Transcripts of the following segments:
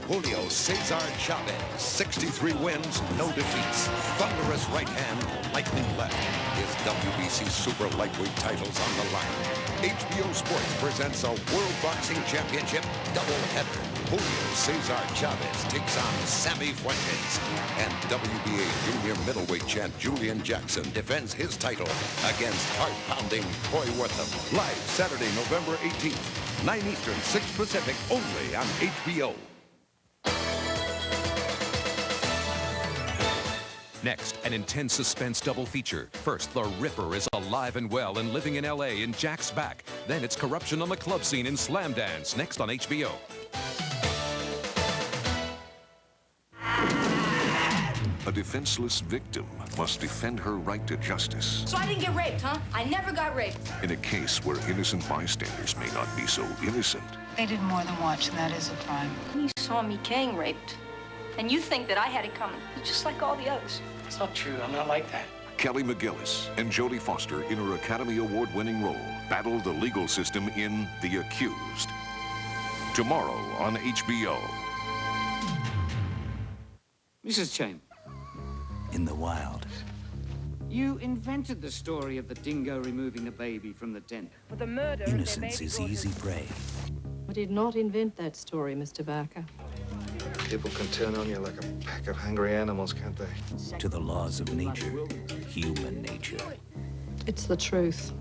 Julio Cesar Chavez, 63 wins, no defeats. Thunderous right hand, lightning left. His WBC Super Lightweight titles on the line. HBO Sports presents a World Boxing Championship doubleheader. Julio Cesar Chavez takes on Sammy Fuentes. And WBA junior middleweight champ Julian Jackson defends his title against heart-pounding Troy Wortham. Live Saturday, November 18th, 9 Eastern, 6 Pacific, only on HBO. Next, an intense suspense double feature. First, the Ripper is alive and well and living in L.A. in Jack's back. Then it's corruption on the club scene in Slam Dance, next on HBO. A defenseless victim must defend her right to justice. So I didn't get raped, huh? I never got raped. In a case where innocent bystanders may not be so innocent. They did more than watch, and that is a crime. You saw me getting raped. And you think that I had it coming, just like all the others. It's not true. I'm not like that. Kelly McGillis and Jodie Foster, in her Academy Award-winning role, battle the legal system in The Accused. Tomorrow on HBO. Mrs. Chambers. In the wild. You invented the story of the dingo removing the baby from the tent. For the murder Innocence is easy prey. I did not invent that story, Mr. Barker. People can turn on you like a pack of hungry animals, can't they? To the laws of nature, human nature. It's the truth.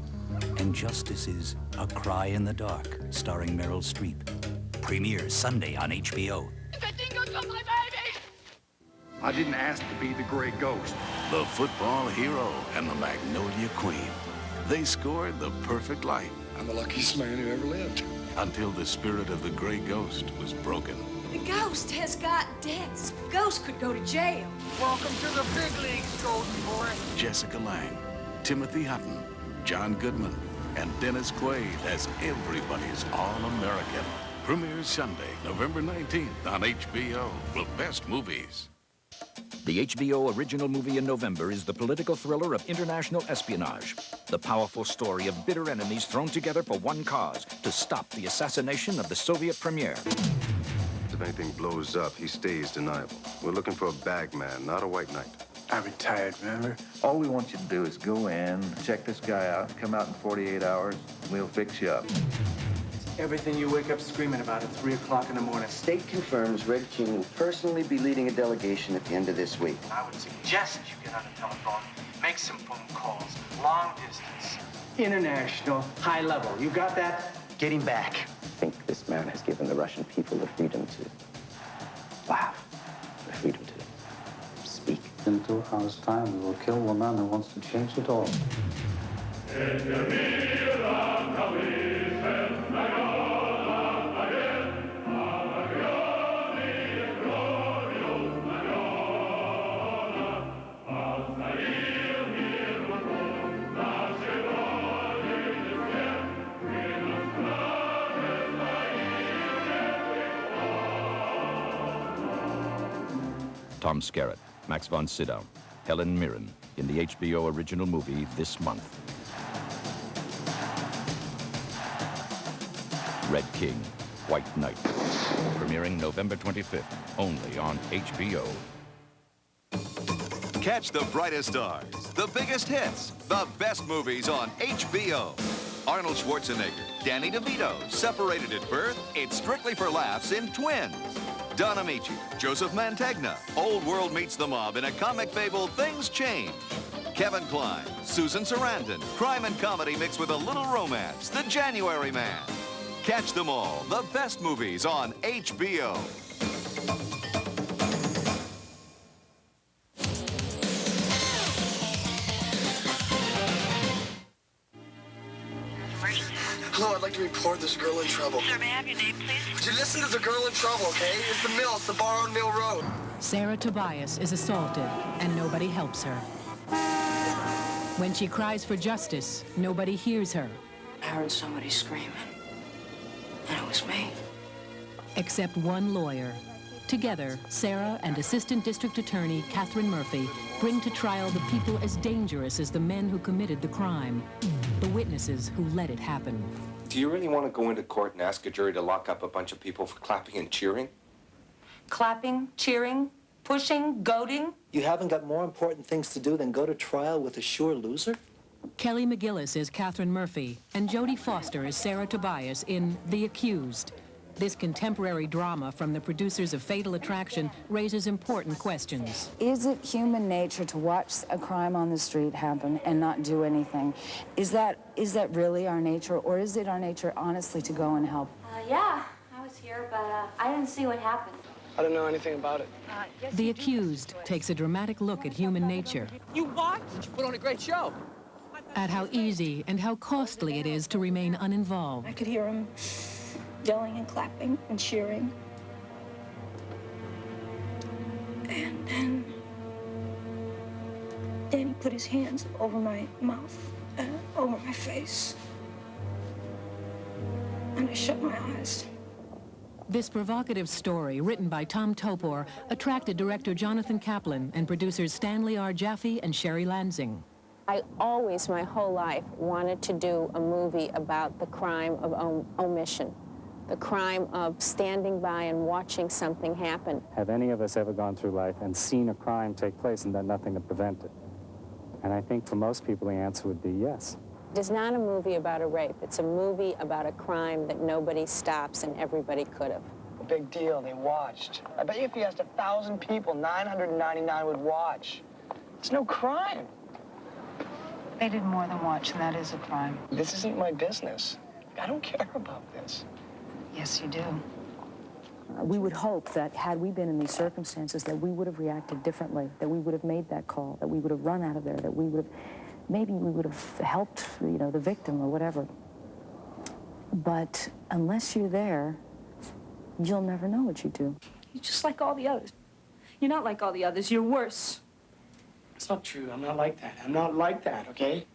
And justice is A Cry in the Dark, starring Meryl Streep. Premieres Sunday on HBO. The dingo took my baby! I didn't ask to be the Gray Ghost. The football hero and the Magnolia Queen. They scored the perfect life. I'm the luckiest man who ever lived. Until the spirit of the Gray Ghost was broken. The ghost has got debts. Ghost could go to jail. Welcome to the big leagues, golden boy. Jessica Lange, Timothy Hutton, John Goodman, and Dennis Quaid as everybody's All-American. Premieres Sunday, November 19th on HBO. The best movies. The HBO original movie in November is the political thriller of international espionage. The powerful story of bitter enemies thrown together for one cause, to stop the assassination of the Soviet premier. If anything blows up, he stays deniable. We're looking for a bag man, not a white knight. I retired, remember? All we want you to do is go in, check this guy out, come out in 48 hours, and we'll fix you up. Everything you wake up screaming about at 3 o'clock in the morning. State confirms Red King will personally be leading a delegation at the end of this week. I would suggest you get on the telephone, make some phone calls, long distance, international, high level. You got that? Get him back. I think this man has given the Russian people the freedom to laugh, the freedom to speak. In 2 hours' time, we will kill the man who wants to change it all. Tom Skerritt, Max von Sydow, Helen Mirren in the HBO original movie this month. Red King, White Knight, premiering November 25th, only on HBO. Catch the brightest stars, the biggest hits, the best movies on HBO. Arnold Schwarzenegger, Danny DeVito, separated at birth, it's strictly for laughs in Twins. Don Amici, Joseph Mantegna, Old World meets the mob in a comic fable, Things Change. Kevin Kline, Susan Sarandon, crime and comedy mixed with a little romance, The January Man. Catch them all, the best movies on HBO. Hello, I'd like to report there's a girl in trouble. Sir, may I have your name, please? Would you listen to the girl in trouble, okay? It's the mill. It's the bar on Mill Road. Sarah Tobias is assaulted, and nobody helps her. When she cries for justice, nobody hears her. I heard somebody screaming, and it was me. Except one lawyer. Together, Sarah and Assistant District Attorney Catherine Murphy bring to trial the people as dangerous as the men who committed the crime, the witnesses who let it happen. Do you really want to go into court and ask a jury to lock up a bunch of people for clapping and cheering? Clapping, cheering, pushing, goading. You haven't got more important things to do than go to trial with a sure loser? Kelly McGillis is Catherine Murphy, and Jodie Foster is Sarah Tobias in The Accused. This contemporary drama from the producers of Fatal Attraction raises important questions. Is it human nature to watch a crime on the street happen and not do anything? Is that really our nature, or is it our nature, honestly, to go and help? Yeah, I was here, but I didn't see what happened. I don't know anything about it. The Accused takes a dramatic look at human nature. You watched? You put on a great show. At how easy and how costly it is to remain uninvolved. I could hear him yelling and clapping and cheering. And then he put his hands over my mouth, over my face. And I shut my eyes. This provocative story, written by Tom Topor, attracted director Jonathan Kaplan and producers Stanley R. Jaffe and Sherry Lansing. I always, my whole life, wanted to do a movie about the crime of omission, the crime of standing by and watching something happen. Have any of us ever gone through life and seen a crime take place and done nothing to prevent it? And I think for most people the answer would be yes. It is not a movie about a rape. It's a movie about a crime that nobody stops and everybody could have. A big deal, they watched. I bet you if you asked 1,000 people, 999 would watch. It's no crime. They did more than watch, and that is a crime. This isn't my business. I don't care about this. Yes, you do. We would hope that had we been in these circumstances, that we would have reacted differently, that we would have made that call, that we would have run out of there, that we would have, maybe we would have helped, you know, the victim or whatever. But unless you're there, you'll never know what you do. You're just like all the others. You're not like all the others. You're worse. It's not true. I'm not like that. I'm not like that, okay?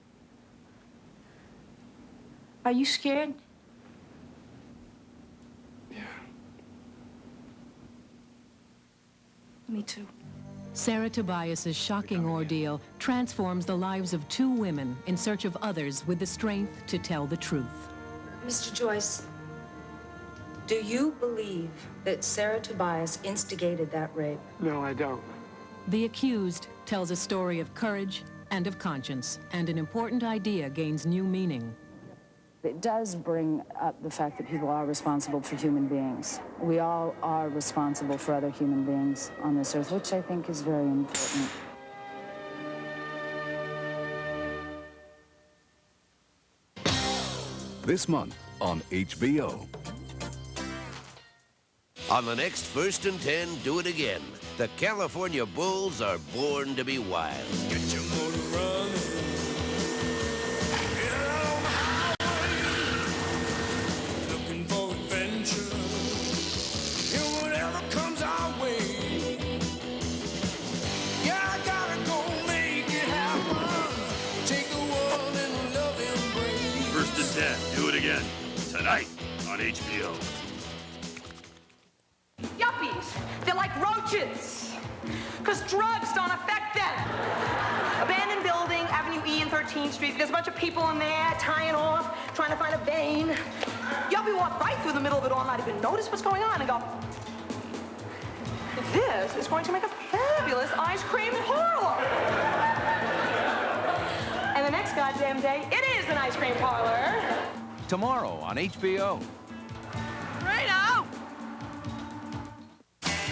Are you scared? Yeah. Me too. Sarah Tobias's shocking ordeal transforms the lives of two women in search of others with the strength to tell the truth. Mr. Joyce, do you believe that Sarah Tobias instigated that rape? No, I don't. The Accused tells a story of courage and of conscience, and an important idea gains new meaning. It does bring up the fact that people are responsible for human beings. We all are responsible for other human beings on this earth, which I think is very important. This month on HBO. On the next First and 10, Do It Again. The California Bulls are born to be wild. Get your motor running. Get on the highway. Looking for adventure. And whatever comes our way. Yeah, I gotta go make it happen. Take the world in a loving embrace. First and 10, Do It Again. Tonight on HBO. Yuppies! They're like roaches! Because drugs don't affect them! Abandoned building, Avenue E and 13th Street. There's a bunch of people in there tying off, trying to find a vein. Yuppie walked right through the middle of it all, not even notice what's going on, and go, this is going to make a fabulous ice cream parlor! And the next goddamn day, it is an ice cream parlor! Tomorrow on HBO. Reno!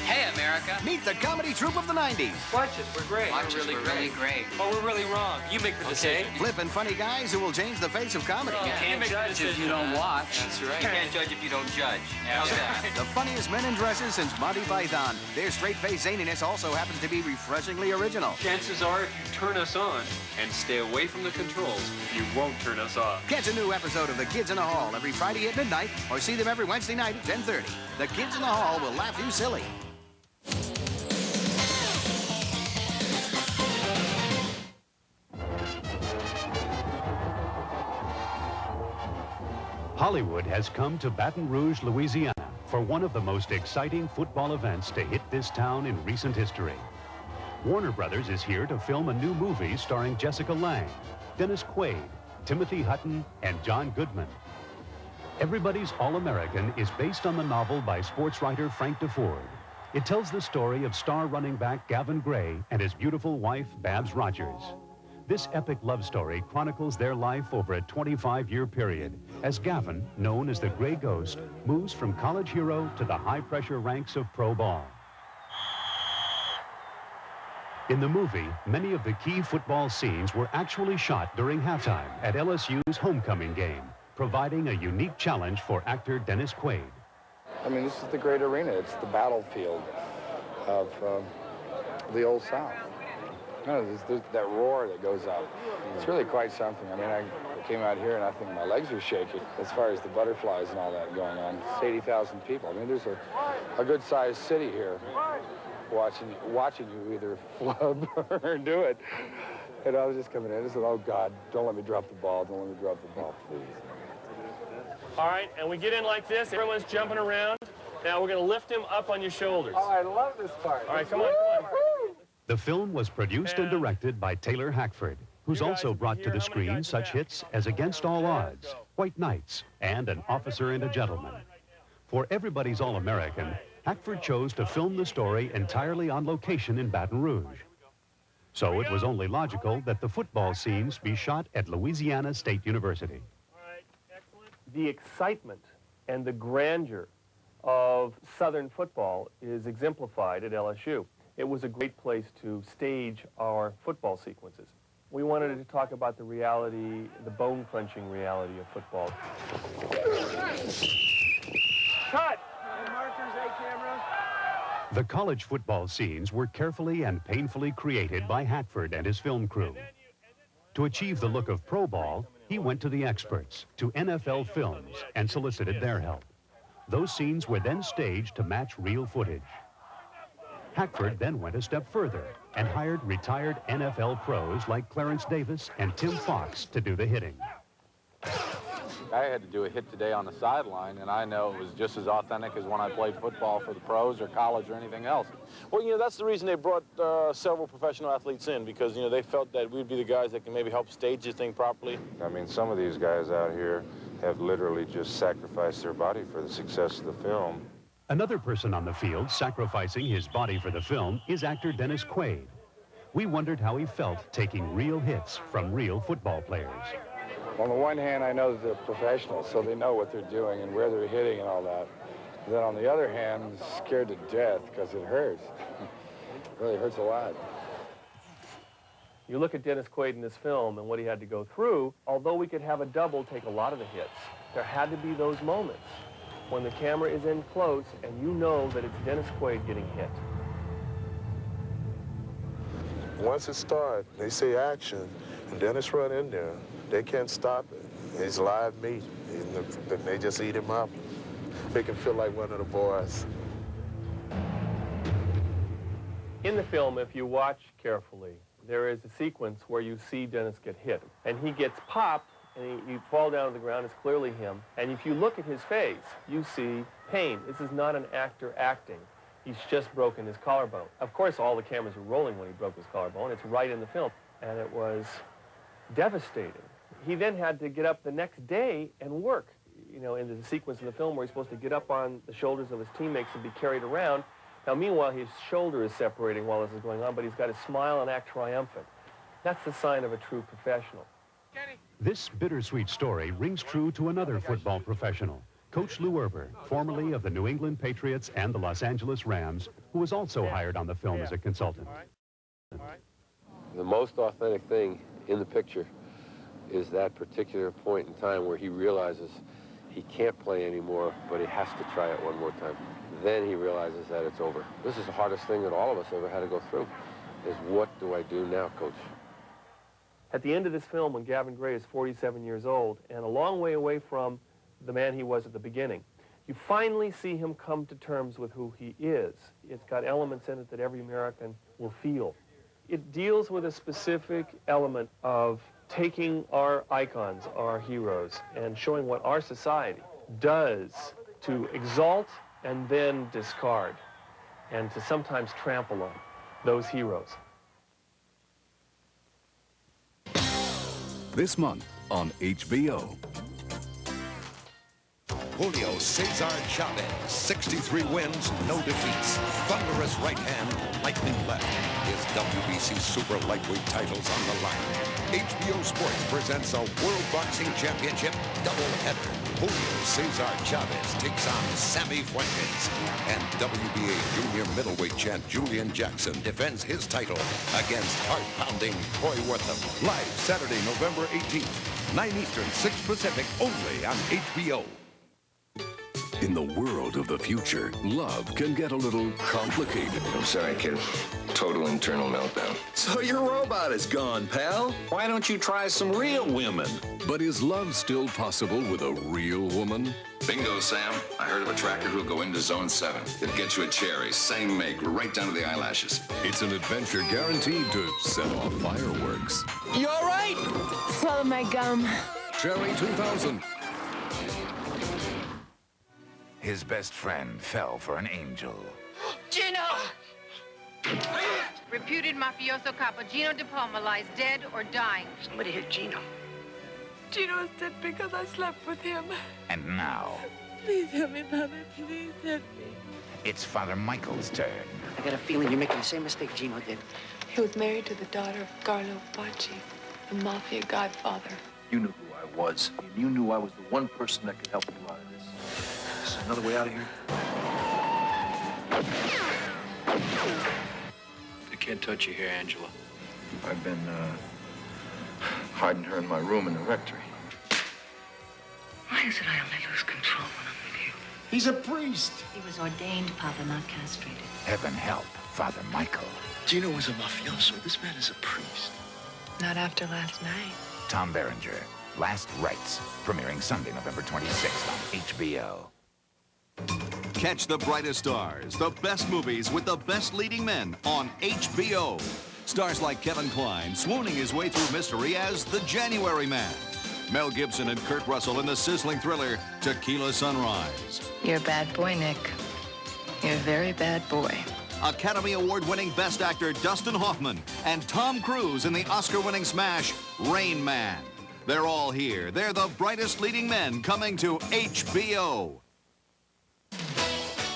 Hey, America. Meet the comedy troupe of the 90s. Watch it. We're great. Watch us. We're really great. Oh, we're really wrong. You make the decision. Flippin' funny guys who will change the face of comedy. You can't judge if you don't watch. That's right. You can't judge if you don't judge. How's that? The funniest men in dresses since Monty Python. Their straight-faced zaniness also happens to be refreshingly original. Chances are, if you turn us on and stay away from the controls, you won't turn us off. Catch a new episode of The Kids in the Hall every Friday at midnight, or see them every Wednesday night at 10:30. The Kids in the Hall will laugh you silly. Hollywood has come to Baton Rouge, Louisiana for one of the most exciting football events to hit this town in recent history. Warner Brothers is here to film a new movie starring Jessica Lange, Dennis Quaid, Timothy Hutton, and John Goodman. Everybody's All-American is based on the novel by sports writer Frank DeFord. It tells the story of star running back Gavin Gray and his beautiful wife, Babs Rogers. This epic love story chronicles their life over a 25-year period as Gavin, known as the Gray Ghost, moves from college hero to the high-pressure ranks of pro ball. In the movie, many of the key football scenes were actually shot during halftime at LSU's homecoming game, providing a unique challenge for actor Dennis Quaid. I mean, this is the great arena. It's the battlefield of the Old South. No, there's that roar that goes up. It's really quite something. I mean, I came out here and I think my legs are shaking as far as the butterflies and all that going on. It's 80,000 people. I mean, there's a good-sized city here watching you either flub or do it. And I was just coming in and said, oh, God, don't let me drop the ball. Don't let me drop the ball, please. All right, and we get in like this. Everyone's jumping around. Now we're going to lift him up on your shoulders. Oh, I love this part. All right, come on, come on. The film was produced and directed by Taylor Hackford, who's also brought to the screen such hits as Against All Odds, White Nights, and An Officer and a Gentleman. For Everybody's All-American, Hackford chose to film the story entirely on location in Baton Rouge. So it was only logical that the football scenes be shot at Louisiana State University. The excitement and the grandeur of Southern football is exemplified at LSU. It was a great place to stage our football sequences. We wanted to talk about the reality, the bone-crunching reality of football. Cut! Markers, camera. The college football scenes were carefully and painfully created by Hackford and his film crew. To achieve the look of pro ball, he went to the experts, to NFL Films, and solicited their help. Those scenes were then staged to match real footage. Hackford then went a step further and hired retired NFL pros like Clarence Davis and Tim Fox to do the hitting. I had to do a hit today on the sideline, and I know it was just as authentic as when I played football for the pros or college or anything else. Well, you know, that's the reason they brought several professional athletes in, because, you know, they felt that we'd be the guys that can maybe help stage this thing properly. I mean, some of these guys out here have literally just sacrificed their body for the success of the film. Another person on the field sacrificing his body for the film is actor Dennis Quaid. We wondered how he felt taking real hits from real football players. On the one hand, I know that they're professionals, so they know what they're doing and where they're hitting and all that. And then on the other hand, I'm scared to death because it hurts. It really hurts a lot. You look at Dennis Quaid in this film and what he had to go through. Although we could have a double take a lot of the hits, there had to be those moments when the camera is in close and you know that it's Dennis Quaid getting hit. Once it starts, they say action, and Dennis run in there. They can't stop it. He's live meat. They just eat him up. Make him feel like one of the boys. In the film, if you watch carefully, there is a sequence where you see Dennis get hit. And he gets popped, and you fall down to the ground. It's clearly him. And if you look at his face, you see pain. This is not an actor acting. He's just broken his collarbone. Of course, all the cameras were rolling when he broke his collarbone. It's right in the film. And it was devastating. He then had to get up the next day and work, you know, in the sequence in the film where he's supposed to get up on the shoulders of his teammates and be carried around. Now, meanwhile, his shoulder is separating while this is going on, but he's got to smile and act triumphant. That's the sign of a true professional. This bittersweet story rings true to another football professional, Coach Lou Erber, formerly of the New England Patriots and the Los Angeles Rams, who was also hired on the film as a consultant. The most authentic thing in the picture is that particular point in time where he realizes he can't play anymore, but he has to try it one more time. Then he realizes that it's over. This is the hardest thing that all of us ever had to go through, is what do I do now, Coach? At the end of this film, when Gavin Gray is 47 years old and a long way away from the man he was at the beginning, you finally see him come to terms with who he is. It's got elements in it that every American will feel. It deals with a specific element of taking our icons, our heroes, and showing what our society does to exalt and then discard, and to sometimes trample on those heroes. This month on HBO. Julio Cesar Chavez, 63 wins, no defeats. Thunderous right hand, lightning left. His WBC super lightweight titles on the line. HBO Sports presents a World Boxing Championship doubleheader. Julio Cesar Chavez takes on Sammy Fuentes. And WBA junior middleweight champ Julian Jackson defends his title against heart-pounding Troy Wortham. Live Saturday, November 18th, 9 Eastern, 6 Pacific, only on HBO. In the world of the future, love can get a little complicated. I'm sorry, kid. Total internal meltdown. So your robot is gone, pal. Why don't you try some real women? But is love still possible with a real woman? Bingo, Sam. I heard of a tracker who'll go into Zone 7. It'll get you a cherry, same make, right down to the eyelashes. It's an adventure guaranteed to set off fireworks. You all right? Swallow my gum. Cherry 2000. His best friend fell for an angel. Gino! Reputed mafioso capo Gino De Palma lies dead or dying. Somebody hit Gino. Gino is dead because I slept with him. And now, Please help me, Mother. Please help me. it's Father Michael's turn. I got a feeling you're making the same mistake Gino did. He was married to the daughter of Carlo Bacci, the mafia godfather. You knew who I was. You knew I was the one person that could help you out of this. Is there another way out of here? They can't touch you here, Angela. I've been, hiding her in my room in the rectory. Why is it I only lose control when I'm with you? He's a priest. He was ordained, Papa, not castrated. Heaven help Father Michael. Gino was a mafioso. This man is a priest. Not after last night. Tom Berenger, Last Rites, premiering Sunday, November 26th on HBO. Catch the brightest stars, the best movies with the best leading men on HBO. Stars like Kevin Kline swooning his way through mystery as the January Man. Mel Gibson and Kurt Russell in the sizzling thriller Tequila Sunrise. You're a bad boy, Nick. You're a very bad boy. Academy Award-winning Best Actor Dustin Hoffman and Tom Cruise in the Oscar-winning smash Rain Man. They're all here. They're the brightest leading men coming to HBO.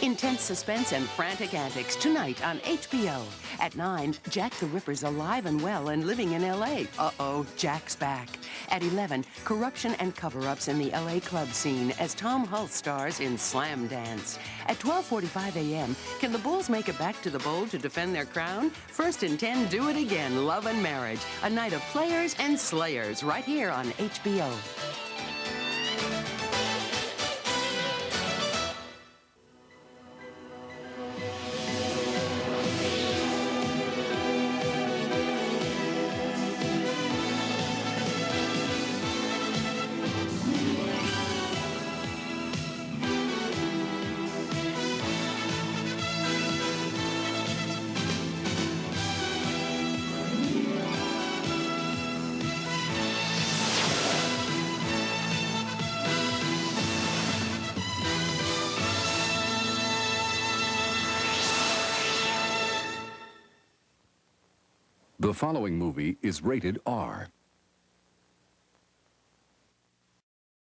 Intense suspense and frantic antics tonight on HBO. At 9, Jack the Ripper's alive and well and living in L.A. Uh-oh, Jack's back. At 11, corruption and cover-ups in the L.A. club scene as Tom Hulse stars in Slam Dance. At 12:45 a.m., can the Bulls make it back to the bowl to defend their crown? First and 10 do it again, Love and Marriage. A night of players and slayers right here on HBO. The following movie is rated R.